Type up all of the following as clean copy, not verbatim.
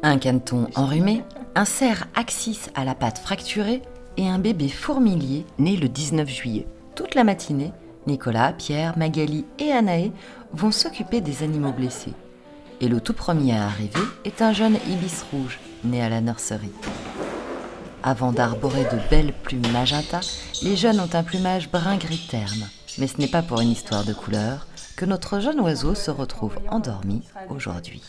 Un caneton enrhumé, un cerf axis à la patte fracturée et un bébé fourmilier né le 19 juillet. Toute la matinée, Nicolas, Pierre, Magali et Anaë vont s'occuper des animaux blessés. Et le tout premier à arriver est un jeune ibis rouge, né à la nurserie. Avant d'arborer de belles plumes magenta, les jeunes ont un plumage brun-gris terne. Mais ce n'est pas pour une histoire de couleur que notre jeune oiseau se retrouve endormi aujourd'hui.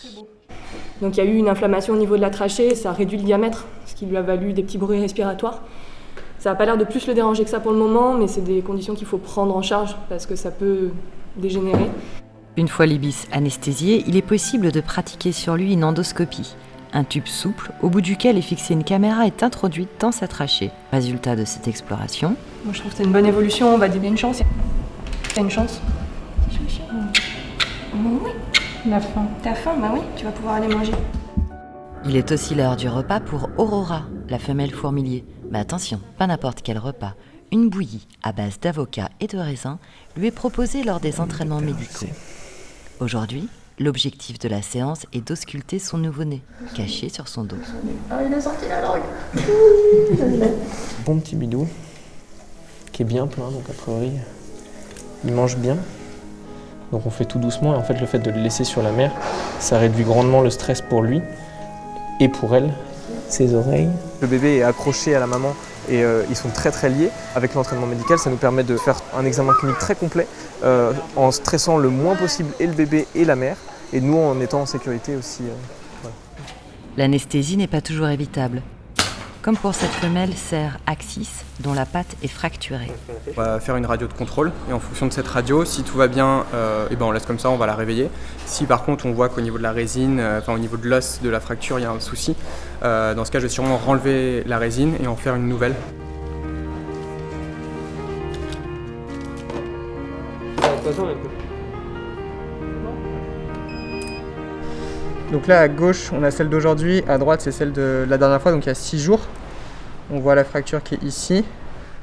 Donc il y a eu une inflammation au niveau de la trachée, ça a réduit le diamètre, ce qui lui a valu des petits bruits respiratoires. Ça n'a pas l'air de plus le déranger que ça pour le moment, mais c'est des conditions qu'il faut prendre en charge parce que ça peut dégénérer. Une fois l'ibis anesthésié, il est possible de pratiquer sur lui une endoscopie. Un tube souple, au bout duquel est fixée une caméra, est introduite dans sa trachée. Résultat de cette exploration. Moi je trouve que c'est une bonne évolution, on va dire une chance. T'as une chance? Oui. La faim. T'as faim? Bah oui, tu vas pouvoir aller manger. Il est aussi l'heure du repas pour Aurora, la femelle fourmilier. Mais attention, pas n'importe quel repas. Une bouillie à base d'avocat et de raisin lui est proposée lors des entraînements médicaux. Aujourd'hui, l'objectif de la séance est d'ausculter son nouveau-né, caché sur son dos. Ah, il a sorti la langue. Bon petit bidou, qui est bien plein, donc a priori, il mange bien. Donc on fait tout doucement et en fait le fait de le laisser sur la mer, ça réduit grandement le stress pour lui et pour elle. Ses oreilles. Le bébé est accroché à la maman et ils sont très très liés. Avec l'entraînement médical, ça nous permet de faire un examen clinique très complet en stressant le moins possible et le bébé et la mère et nous en étant en sécurité aussi. Voilà. L'anesthésie n'est pas toujours évitable. Comme pour cette femelle cerf axis dont la patte est fracturée. On va faire une radio de contrôle et en fonction de cette radio, si tout va bien, on laisse comme ça, on va la réveiller. Si par contre on voit qu'au niveau de la résine, au niveau de l'os de la fracture, il y a un souci, dans ce cas je vais sûrement renlever la résine et en faire une nouvelle. Donc là à gauche on a celle d'aujourd'hui, à droite c'est celle de la dernière fois, donc il y a 6 jours. On voit la fracture qui est ici.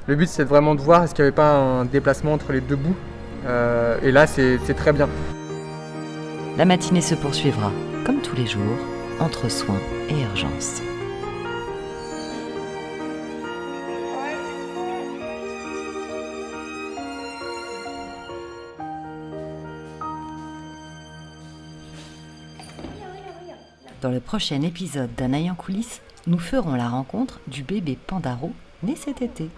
Le but c'est vraiment de voir est-ce qu'il n'y avait pas un déplacement entre les deux bouts. Et là c'est très bien. La matinée se poursuivra, comme tous les jours, entre soins et urgences. Dans le prochain épisode d'Anaï en coulisses, nous ferons la rencontre du bébé Pandaro né cet été.